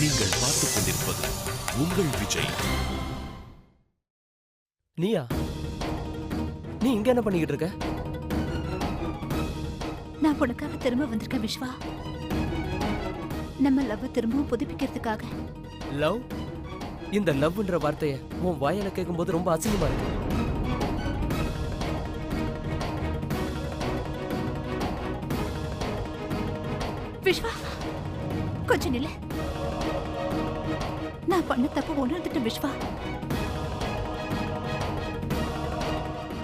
நீங்கள் பார்த்துக் கொண்டிருப்பது உங்கள் விஜய். நீயா? நீ இங்க என்ன பண்ணிக்கிட்டு இருக்க? நான் உனக்காக திரும்ப வந்திருக்கேன் விஸ்வா. நம்ம லவ் திரும்பவும் புதுப்பிக்கிறதுக்காக. லவ்? இந்த லவ்ன்ற வார்த்தையை உன் வாயில கேட்கும்போது ரொம்ப அசிங்கமா இருக்கு. விஸ்வா, கொஞ்சம் நில்ல. நான் பண்ண தப்பு உணர்ந்துட்டேன் விஸ்வா.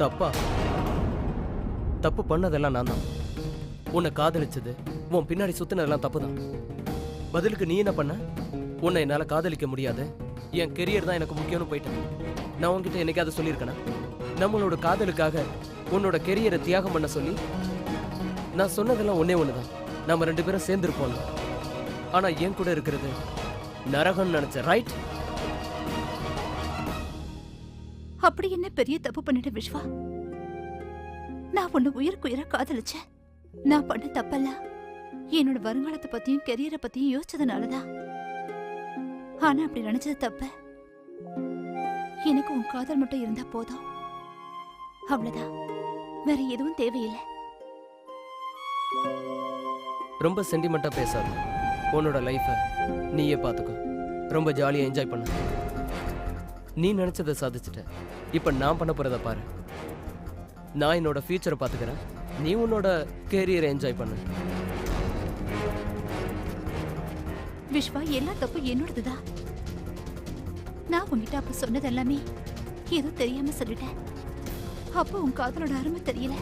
தப்பா? தப்பு பண்ணதெல்லாம் நான் தான். உன்னை காதலிச்சது, உன் பின்னாடி சுத்தினதெல்லாம் தப்பு தான். பதிலுக்கு நீ என்ன பண்ண? உன்னை என்னால காதலிக்க முடியாது, என் கெரியர் தான் எனக்கு முக்கியம்னு போயிட்டேன். நான் உன்கிட்ட என்னைக்காவது சொல்லியிருக்கேனா? நம்மளோட காதலுக்காக உன்னோட கெரியரை தியாகம் பண்ண சொல்லி? நான் சொன்னதெல்லாம் ஒன்னே ஒண்ணுதான், நம்ம 2 பேரும் சேர்ந்துருப்போம். ஆனா என் கூட இருக்கிறது நரகம்னு நினைச்ச, ரைட்? அப்படி என்ன பெரிய தப்பு பண்ணிட்ட விஸ்வா? நான் உன்னை உயிர்க்குயிரா காதலிச்சேன். நான் பண்ண தப்பெல்லாம் என்னோட வருங்காலத்தை பத்தியும் கெரியரை பத்தியும் யோசிச்சதுனாலதான். ஆனா அப்படி நினைச்சது தப்பு. எனக்கு உன் காதல் மட்டும் இருந்தா போதும், அவ்வளவுதான். வேற எதுவும் தேவையில்லை. ரொம்ப சென்டிமெண்டா பேசாத. உன்னோட லைஃபை நீயே பார்த்துக்கோ. ரொம்ப ஜாலியாக என்ஜாய் பண்ண. நீ நினைச்சதை சாதிச்சுட்ட. இப்போ நான் பண்ண போறத பாரு. நான் என்னோட ஃபியூச்சரை பார்த்துக்கிறேன், நீ உன்னோட கேரியரை என்ஜாய் பண்ணு. விஸ்வா, எல்லா தப்பு என்னோடதுதான். நான் உன்கிட்ட அப்ப சொன்னது எல்லாமே ஏதோ தெரியாம சொல்லிட்டேன். அப்போ உன் காதலோட அருமை தெரியல.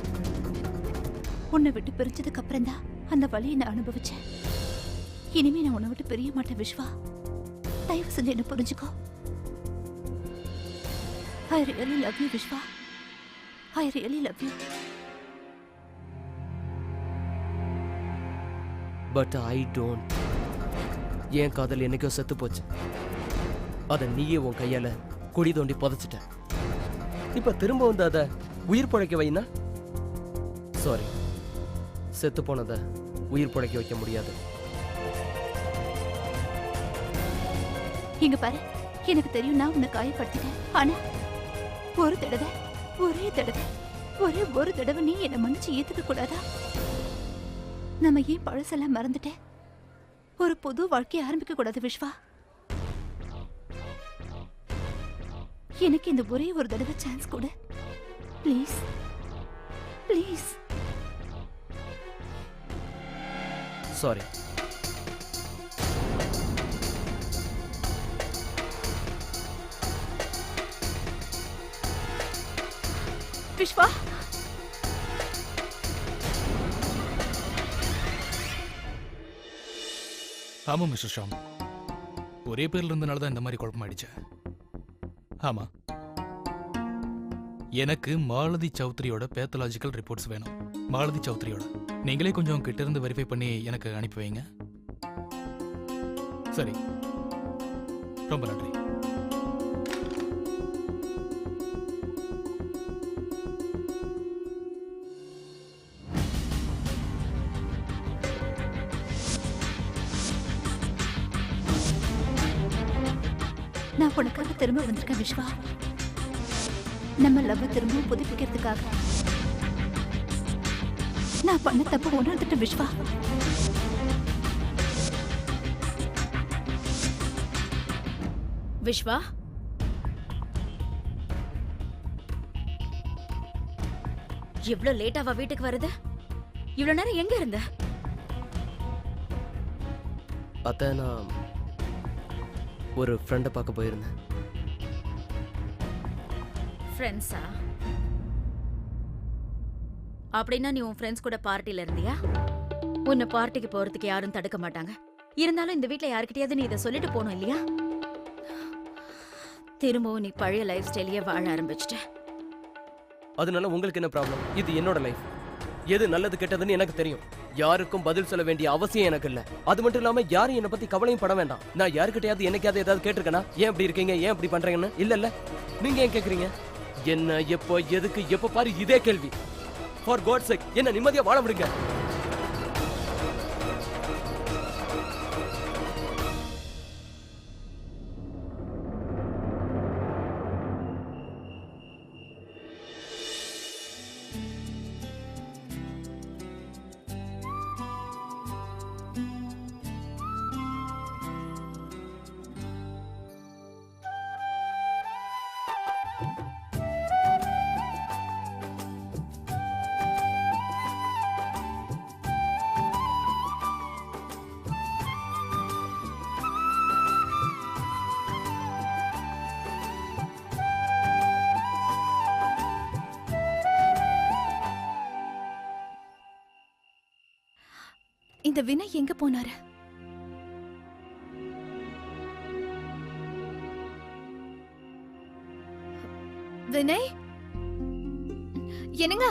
உன்னை விட்டு பிரிஞ்சதுக்கு அப்புறம் தான் அந்த வலியை நான் அனுபவிச்சேன். இனிமே நான் உன்னை விட்டு பிரிய மாட்டேன் விஸ்வா. தயவு செஞ்சு என்ன புரிஞ்சுக்கோ. I really love you Vishwa. I really love you. But I don't. என் காதல் என்னைக்கோ செத்து போச்சு. அதை நீயே உன் கையால குழி தோண்டி புதைச்சிட்ட. இப்ப திரும்ப வந்து அதை உயிர் பழைக்க வைனா? சாரி, செத்து போனதை உயிர் பழைக்க வைக்க முடியாது. இங்க பாரு, எனக்கு தெரியும் நான் உன்னை காயப்படுத்திட்டேன். ஆனா ஒரு தடவை, ஒரே ஒரு தடவை நீ என்னை மன்னிச்சு ஏத்துக்க கூடாதா? நம்ம ஏன் பழசெல்லாம் மறந்துட்டேன்? ஒரு புது வாழ்க்கையை ஆரம்பிக்க கூடாது விஸ்வா? எனக்கு இந்த ஒரே ஒரு தடவை சான்ஸ் கொடு ப்ளீஸ், ப்ளீஸ். சாரி. விஸ்வா, ஆமா மிஸ்டர் ஷாம், ஒரே பேர்ல இருந்தனால தான் இந்த மாதிரி குழப்பமாயிடுச்சு. ஆமா, எனக்கு மாலதி சௌத்ரியோட பேத்தலாஜிக்கல் ரிப்போர்ட்ஸ் வேணும். மாலதி சௌத்ரியோட நீங்களே கொஞ்சம் கிட்ட இருந்து வெரிஃபை பண்ணி எனக்கு அனுப்பி வைங்க. சரி, ரொம்ப நன்றி. நான் உனக்காக திரும்ப வந்திருக்கேன் விஸ்வா. நம்ம லவ் திரும்ப புதுப்பிக்கிறதுக்காக. நான் பண்ண தப்பு உணர்ந்துட்டேன் விஸ்வா. விஸ்வா, இவ்ளோ லேட்டாவா வீட்டுக்கு வருது? இவ்ளோ நேரம் எங்க இருந்த? அத்தை, நான் ஒரு ஃப்ரெண்டை பார்க்க போயிருந்தேன். ஃப்ரெண்ட்ஸா? அப்படின்னா நீ உன் ஃப்ரெண்ட்ஸ் கூட பார்ட்டில இருந்தியா? உன்னை பார்ட்டிக்கு போறதுக்கு யாரும் தடுக்க மாட்டாங்க. இருந்தாலும் இந்த வீட்ல யார்கிட்டயாவது நீ இதை சொல்லிட்டு போகணும் இல்லையா? திரும்பவும் நீ பழைய லைஃப் ஸ்டைலையே வாழ ஆரம்பிச்சிட்ட. அதனால உங்களுக்கு என்ன ப்ராப்ளம்? இது என்னோட லைஃப். எது நல்லது கெட்டதுன்னு எனக்கு தெரியும். யாருக்கும் பதில் சொல்ல வேண்டிய அவசியம் எனக்கு இல்ல. அது மட்டும் இல்லாம யாரும் என்னை பத்தி கவலையும் பட வேண்டாம். நான் யாருக்கிட்டையாவது என்னைக்காவது ஏதாவது கேட்டிருக்கேனா? ஏன் இப்படி இருக்கீங்க, ஏன் இப்படி பண்றீங்கன்னு? இல்ல. நீங்க ஏன் கேக்குறீங்க? என்ன, எப்போ, எதுக்கு, எப்ப பாரு இதே கேள்வி. ஃபார் காட் சேக் என்ன நிம்மதியா வாழ விடுங்க. இந்த வினய் எங்க போனாரு? வினய், என்னங்க?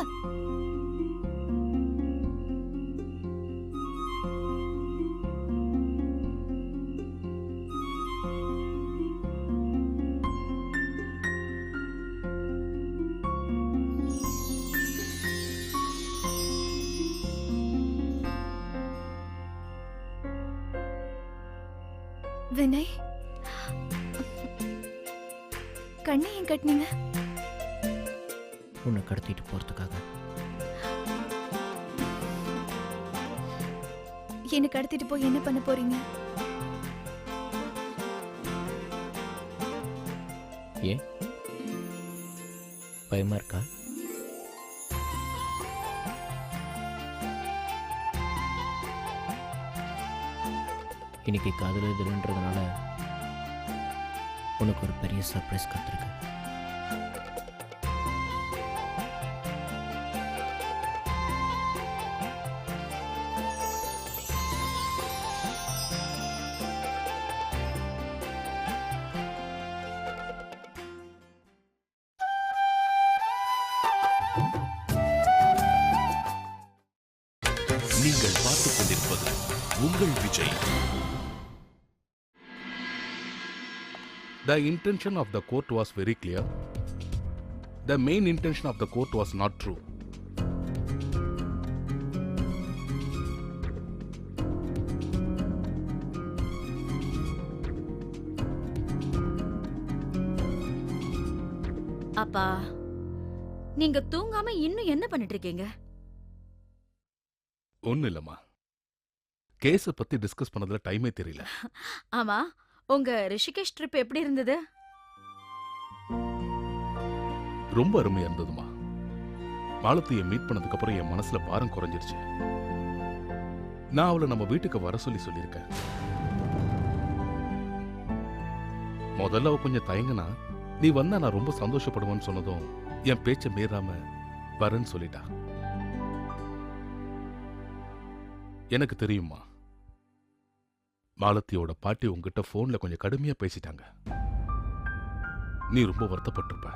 வினய், கண்ணை ஏன் கட்டினீங்க? உன்னை கடத்திட்டு போறதுக்காக. என்ன கடத்திட்டு போய் என்ன பண்ண போறீங்க? ஏன் பயமா இருக்கா? இன்னைக்கு காதல் எதிர்ன்றதுனால உனக்கு ஒரு பெரிய சர்ப்ரைஸ் காத்திருக்கு. நீங்கள் பார்த்துக் கொண்டிருப்பது உங்கள் Vijay. The intention of the court was very clear. The main intention of the court was not true. அப்பா, நீங்க தூங்காம இன்னும் என்ன பண்ணிட்டு இருக்கீங்க? ஒன்னும் இல்லம்மா, கேஸை பத்தி டிஸ்கஸ் பண்ணதுல டைமே தெரியல. ஆமா, உங்க ரிஷிகேஷ் ட்ரிப் எப்படி இருந்தது? ரொம்ப அருமையா இருந்ததுமா. மாலத்தியை மீட் பண்ணதுக்கு அப்புறம் என் மனசுல பாரம் குறைஞ்சிருச்சு. நான் அவளை நம்ம வீட்டுக்கு வர சொல்லியிருக்கேன். முதல்ல அவ கொஞ்சம் தயங்கினா, நீ வந்தா நான் ரொம்ப சந்தோஷப்படுவேன்னு சொன்னதும் என் பேச்ச மீறாம வரேன்னு சொல்லிட்டா. எனக்கு தெரியுமா, மாலத்தியோட பாட்டி உங்ககிட்ட போன்ல கொஞ்சம் கடுமையா பேசிட்டாங்க. நீ ரொம்ப வருத்தப்பட்டிருப்ப.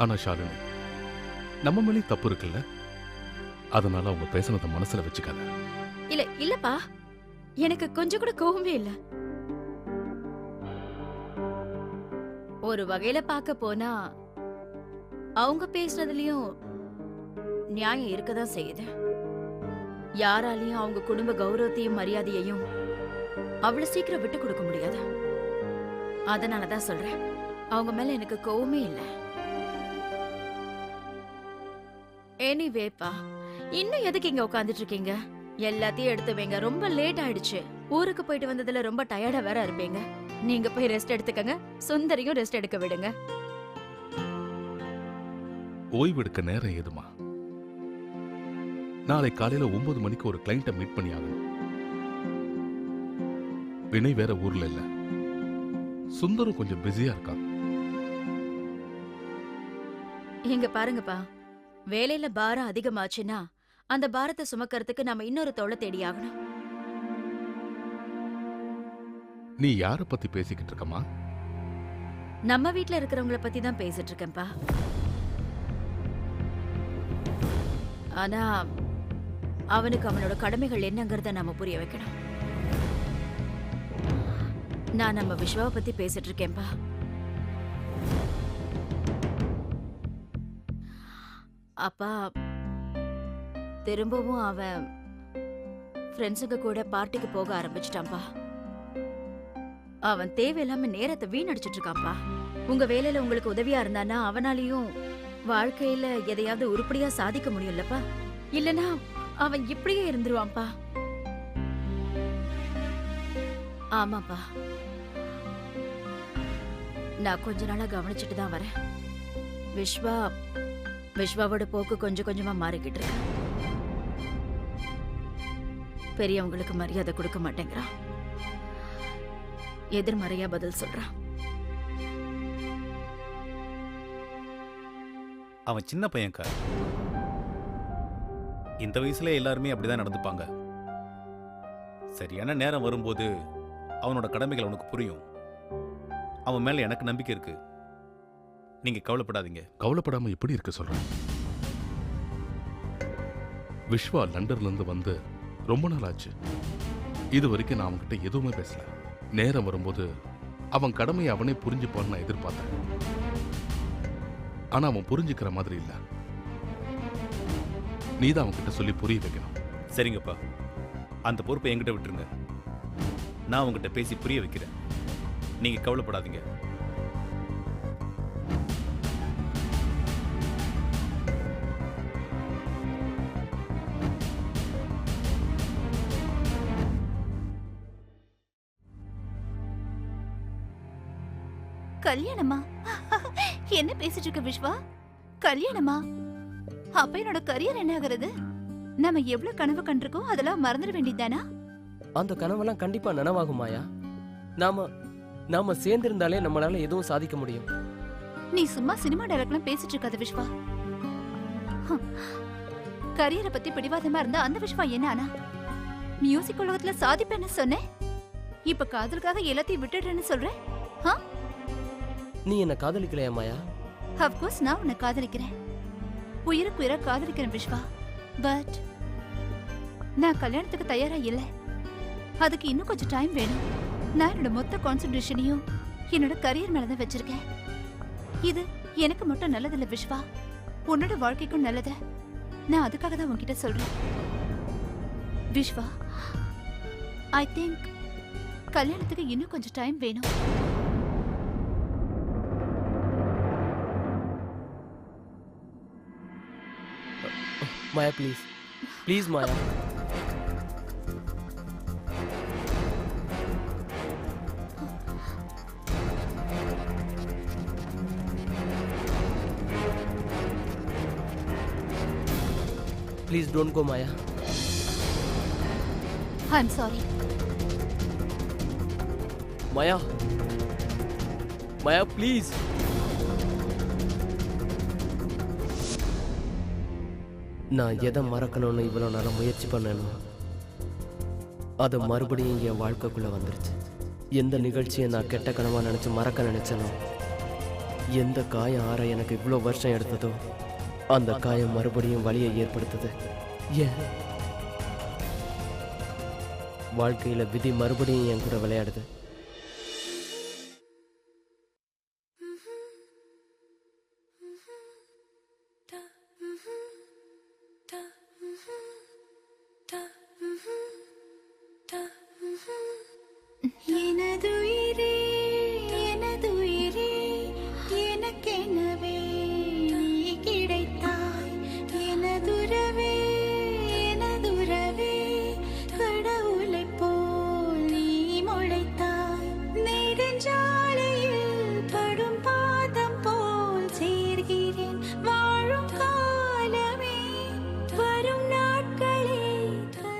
ஆனா ஷாலினி, நம்ம மேலேயும் தப்பு இருக்குல்ல, அதனால அவங்க பேசினத மனசுல வச்சுக்காத. இல்லப்பா, எனக்கு கொஞ்சம் கூட கோவமே இல்ல. ஒரு வகையில பார்க்க போனா அவங்க பேசுனதுலயும் நியாயம் இருக்கதான் செய்யுது. யாராலையும் அவங்க குடும்ப கௌரவத்தையும் மரியாதையையும் அவ்வளவு சீக்கிரம் விட்டு கொடுக்க முடியாது. அதனாலதான் சொல்றேன், அவங்க மேல எனக்கு கோவமே இல்ல. எனிவேப்பா, இன்னும் எதுக்கு இங்க உட்காந்துட்டு இருக்கீங்க? எல்லாத்தையும் எடுத்து வைங்க, ரொம்ப லேட் ஆயிடுச்சு. ஊருக்கு போயிட்டு வந்ததுல ரொம்ப டயர்டா வேற இருப்பீங்க. நீங்க போய் ரெஸ்ட் எடுத்துக்கங்க, சுந்தரியும் ரெஸ்ட் எடுக்க விடுங்க. ஓய்வெடுக்க நேரம் ஏதுமா? நாளை காலையில 9 மணிக்கு ஒரு கிளைண்ட்டை மீட் பண்ணி ஆகணும். வினய் வேற ஊர்ல இல்ல, சுந்தரும் கொஞ்சம் பிஸியா இருக்கான். இங்க பாருங்கப்பா, வேலையில பாரம் அதிகமாச்சுன்னா அந்த பாரத்தை சுமக்கிறதுக்கு நாம இன்னொரு தோளை தேடி ஆகணும். நீ யார பத்தி பேசிக்கிட்டு இருக்கமா? நம்ம வீட்ல இருக்கிறவங்கள பத்தி தான் பேசிட்டு இருக்கேன்ப்பா. ஆனா அவனுக்கு அவனோட கடமைகள் என்னங்கறத நாம புரிய வைக்கணும். நான் நம்ம விஸ்வாவை பத்தி பேசிட்டு இருக்கேன்பா. அப்பா, திரும்பவும் அவன் ஃப்ரெண்ட்ஸுங்க கூட பார்ட்டிக்கு போக ஆரம்பிச்சிட்டான்பா. அவன் தேவையில்லாம நேரத்தை வீணடிச்சிட்டு இருக்கான்பா. உங்க வேலையில உங்களுக்கு உதவியா இருந்தானா அவனாலையும் வாழ்க்கையில எதையாவது உருப்படியா சாதிக்க முடியும்லப்பா. இல்லனா அவன் இப்படியே இருந்துருவான்பா. ஆமாப்பா, நான் கொஞ்ச நாளா கவனிச்சுட்டு தான் வரேன். விஸ்வாவோட போக்கு கொஞ்சம் கொஞ்சமா மாறிக்கிட்டு இருக்கு. பெரியவங்களுக்கு மரியாதை கொடுக்க மாட்டேங்கிறான், எதிர்மறையா பதில் சொல்றான். அவன் சின்ன பையன்க்கா. இந்த வயசுல எல்லாருமே அப்படிதான் நடந்துப்பாங்க. சரியான நேரம் வரும்போது அவனோட கடமைகள் அவனுக்கு புரியும். அவன் மேல எனக்கு நம்பிக்கை இருக்கு. நீங்க கவலைப்படாதீங்க. கவலைப்படாம எப்படி இருக்க சொல்றேன்? விஸ்வா லண்டன்ல இருந்து வந்து ரொம்ப நாள் ஆச்சு. இது வரைக்கும் நான் அவன்கிட்ட எதுவுமே பேசல. நேரம் வரும்போது அவன் கடமையை அவனே புரிஞ்சுப்பான்னு நான் எதிர்பார்த்தேன். ஆனா அவன் புரிஞ்சுக்கிற மாதிரி இல்ல. நீதான் அவன்கிட்ட சொல்லி புரிய வைக்கணும். சரிங்கப்பா, அந்த பொறுப்பை என்கிட்ட விட்டுருங்க. நான் அவங்ககிட்ட பேசி புரிய வைக்கிறேன். நீங்க கவலைப்படாதீங்க. கல்யாணமா? என்ன பேசிட்டு இருக்க விஸ்வா? கல்யாணமா? அப்ப என்னோட கரியர் என்ன ஆகுறது? நம்ம எவ்வளவு கனவு கண்டிருக்கோம் அதெல்லாம் மறந்துட வேண்டியதானா? அந்த கனவெல்லாம் கண்டிப்பா நனவாகும் மாயா. நாம சேர்ந்திருந்தாலே நம்மளால எதுவும் சாதிக்க முடியும். நீ சும்மா சினிமா டைலாக்லாம் பேசிட்டு இருக்காத விஸ்வா. கரியரை பத்தி பிடிவாதமா இருந்தா அந்த விஸ்வா என்ன ஆனா? மியூசிக் உலகத்துல சாதிப்பேன்னு சொன்னேன். இப்ப காதலுக்காக எல்லாத்தையும் விட்டுடுறேன்னு சொல்றேன். நீ என்ன காதலிக்கலையா மாயா? அஃப்கோர்ஸ் நான் உன்னை காதலிக்கிறேன். உயிருக்கு உயிரா காதலிக்கிறேன் விஸ்வா. பட் நான் கல்யாணத்துக்கு தயாரா இல்ல. அதுக்கு இன்னும் கொஞ்சம் டைம் வேணும். நான் என்னோட மொத்த கான்சென்ட்ரேஷனையும் என்னோட கரியர் மேலதான் வச்சிருக்கேன். இது எனக்கு மட்டும் நல்லதில்ல விஸ்வா, உன்னோட வாழ்க்கைக்கும் நல்லது. நான் அதுக்காக தான் உன்கிட்ட சொல்றேன் விஸ்வா. ஐ திங்க் கல்யாணத்துக்கு இன்னும் கொஞ்சம் டைம் வேணும். Maya please, please Maya. Please don't go, Maya. I'm sorry. Maya. Maya, please. நான் எதை மறக்கணும்னு இவ்வளோ நாளாக முயற்சி பண்ணணும், அது மறுபடியும் என் வாழ்க்கைக்குள்ளே வந்துருச்சு. எந்த நிகழ்ச்சியை நான் கெட்ட கனவாக நினச்சி மறக்க நினச்சனோ, எந்த காயம் ஆற எனக்கு இவ்வளோ வருஷம் எடுத்ததோ, அந்த காயம் மறுபடியும் வலியை ஏற்படுத்துது. ஏன் வாழ்க்கையில் விதி மறுபடியும் என் கூட விளையாடுது.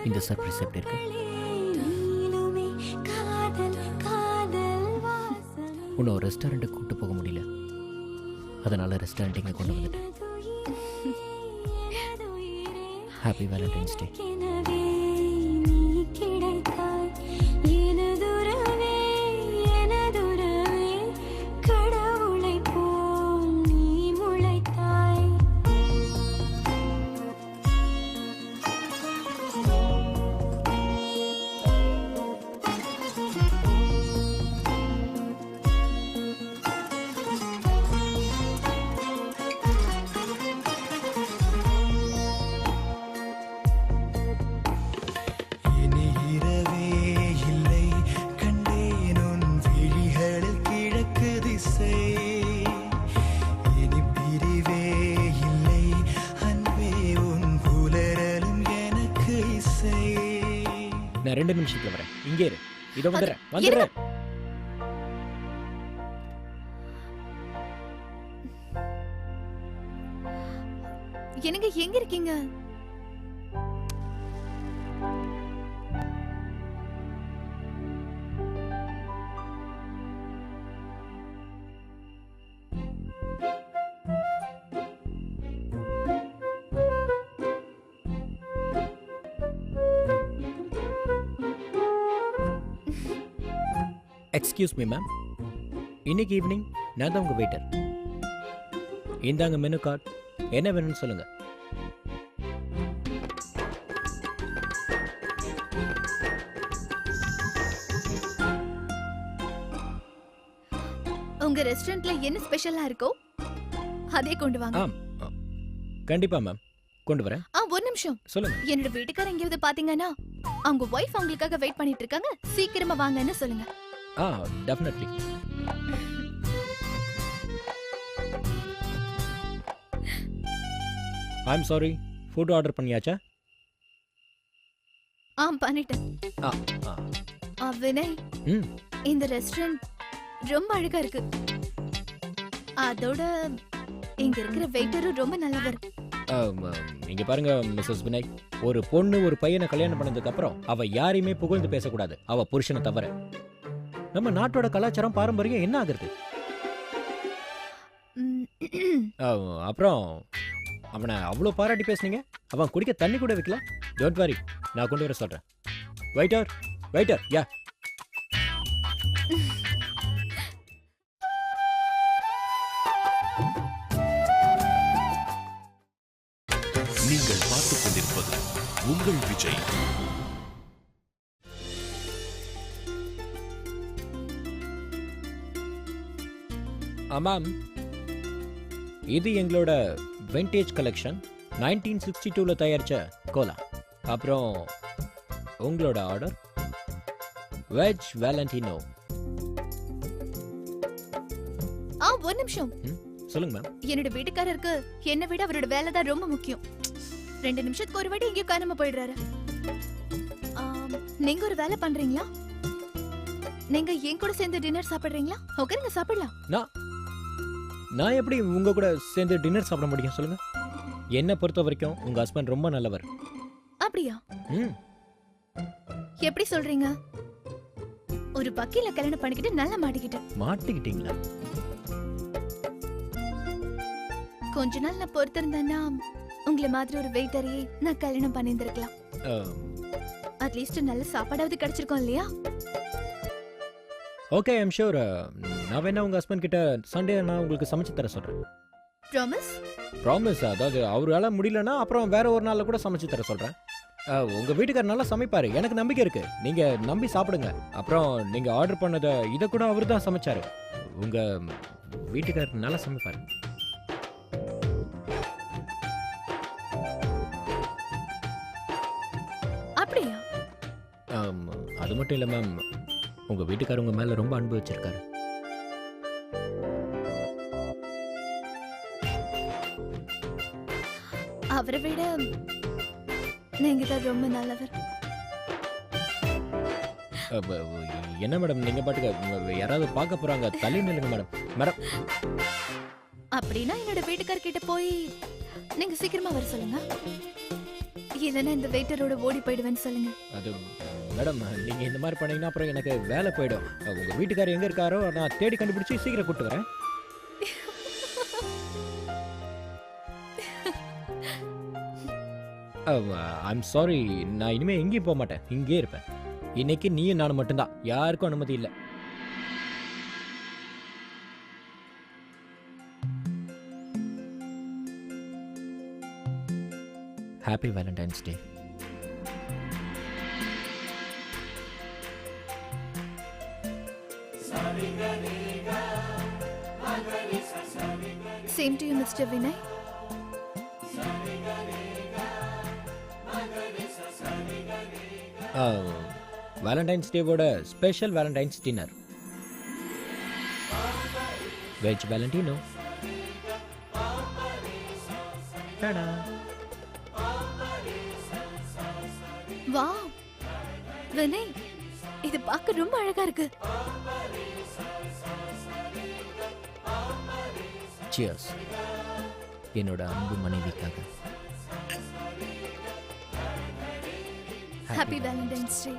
இந்த சர்ப்ரைஸ் எப்படி இருக்கு? உன்னை ஒரு ரெஸ்டாரண்ட்டுக்கு கூப்பிட்டு போக முடியல, அதனால ரெஸ்டாரண்ட் இங்கே கொண்டு வந்துட்டேன். ஹாப்பி வேலண்டைன்ஸ் டே. நான் 2 நிமிஷத்துல வரேன். இங்கே இரு. இதோ வந்துடுறேன். என்னங்க எங்க இருக்கீங்க? எக்ஸ்கியூஸ் மீ மேம், இன்னைக்கு ஈவினிங் நான் தான் உங்கள் வெயிட்டர். இந்தாங்க மெனு கார்டு, என்ன வேணும்னு சொல்லுங்கள். உங்க ரெஸ்டாரண்ட்ல என்ன ஸ்பெஷலா இருக்கோ அதே கொண்டு வாங்க. கண்டிப்பாக மேம், கொண்டு வரேன். ஒரு நிமிஷம் சொல்லுங்கள். என்னோட வீட்டுக்காரர் எங்கேயாவது பாத்தீங்கன்னா அவங்க ஒய்ஃப் அவங்களுக்காக வெயிட் பண்ணிட்டு இருக்காங்க, சீக்கிரமா வாங்கன்னு சொல்லுங்க. Definitely. I'm sorry, food order பண்ணியாச்சா? பண்ணிட்டேன். வினய், ம் இந்த ரெஸ்டாரண்ட் ரொம்ப அழகா இருக்கு. அதோட இங்க இருக்கிற வெயிட்டரும் ரொம்ப நல்லவர். இங்க பாருங்க மிஸ்ஸஸ் வினய், ஒரு பொண்ணு ஒரு பையனை கல்யாணம் பண்ணதுக்கு அப்புறம் அவ யாரையுமே புகழ்ந்து பேசக்கூடாது, அவ புருஷனை தவிர. நம்ம நாட்டோட கலாச்சாரம் பாரம்பரியம் என்ன ஆகுறது? அப்புறம் அவனை அவ்வளோ பாராட்டி பேசுனீங்க, அவன் குடிக்க தண்ணி கூட வைக்கல. டோன்ட் வரி, நான் கொண்டு வர சொல்றேன். வெயிட்டர், வெயிட்டர், யா. நீங்கள் பார்த்துக் கொண்டிருப்பது உங்கள் விஜய். ஆமாம், இது எங்களோட விண்டேஜ் கலெக்ஷன், 1962ல தயாரிச்ச கோலா. அப்புறம் உங்களோட ஆர்டர் வெஜ் வேலண்டினோ. ஒரு நிமிஷம் சொல்லுங்க மேம். என்னோட வீட்டுக்காரருக்கு என்னை விட அவரோட வேலை தான் ரொம்ப முக்கியம். 2 நிமிஷத்துக்கு ஒரு வாட்டி எங்கேயும் காணாம போயிடுறாரு. நீங்க ஒரு வேலை பண்றீங்களா? நீங்க என் கூட சேர்ந்து டின்னர் சாப்பிடுறீங்களா? உட்காருங்க, சாப்பிடலாம். நான் எப்படி உங்க கூட சேர்ந்து டின்னர் சாப்பிட முடியும் சொல்லுங்க? என்ன பொறுத்த வரைக்கும் உங்க ஹஸ்பண்ட் ரொம்ப நல்லவர். அப்படியா? ம் எப்படி சொல்றீங்க? ஒரு வக்கீல கல்யாணம் பண்ணிக்கிட்டு நல்லா மாட்டிக்கிட்டீங்களா? கொஞ்ச நாள் நான் பொறுத்திருந்தேன்னா உங்களை மாதிரி ஒரு வெயிட்டரையே நான் கல்யாணம் பண்ணியிருந்திருக்கலாம். அட்லீஸ்ட் நல்ல சாப்பாடாவது கிடைச்சிருக்கோம் இல்லையா? Okay, I'm sure. நான் வேணா உங்க ஹஸ்பண்ட் கிட்ட சண்டே நான் உங்களுக்கு சமைச்சு தர சொல்றேன். ப்ராமிஸ்? ப்ராமிஸ். அதாவது அவரால முடியலன்னா அப்புறம் வேற ஒரு நாள்ல கூட சமைச்சு தர சொல்றேன். உங்க வீட்டுக்காரர் நல்லா சமைப்பாரு, எனக்கு நம்பிக்கை இருக்கு. நீங்க நம்பி சாப்பிடுங்க. அப்புறம் நீங்க ஆர்டர் பண்ணத இதை கூட அவர் தான் சமைச்சாரு. உங்க வீட்டுக்காரர் நல்லா சமைப்பாரு. அப்படியா? அது மட்டும் இல்ல மேம், உங்க வீட்டுக்காரர் உங்க மேல ரொம்ப அன்பு வச்சிருக்காரு. அவரை விட நீங்க தான் ரொம்ப நல்லவர். என்ன மேடம் நீங்க பாட்டுக்கு யாராவது பார்க்க போறாங்க, தள்ளி நில்லுங்க மேடம். மேடம் அப்படின்னா என்னோட வீட்டுக்கார் கிட்ட போய் நீங்க சீக்கிரமா வர சொல்லுங்க, இல்லைன்னா இந்த வெயிட்டரோட ஓடி போயிடுவேன்னு சொல்லுங்க. அது மேடம், நீங்க இந்த மாதிரி பண்ணீங்கன்னா அப்புறம் எனக்கு வேலை போயிடும். உங்க வீட்டுக்காரர் எங்க இருக்காரோ நான் தேடி கண்டுபிடிச்சு சீக்கிரம் கூட்டு வரேன். ஐம் சாரி, நான் இனிமே எங்கேயும் போக மாட்டேன், இங்கே இருப்பேன். இன்னைக்கு நீயும் நானும் மட்டும்தான், யாருக்கும் அனுமதி இல்லை. Happy valentine's day. Same to you mister Vinay. Valentine's டேவோட special valentine's dinner, veg Valentino. Wow Vinay, இது பார்க்க ரொம்ப அழகா இருக்கு. சியர்ஸ் என்னோட அன்பு மனைவிக்காக. ஹாப்பி வேலண்டைன்ஸ் டே.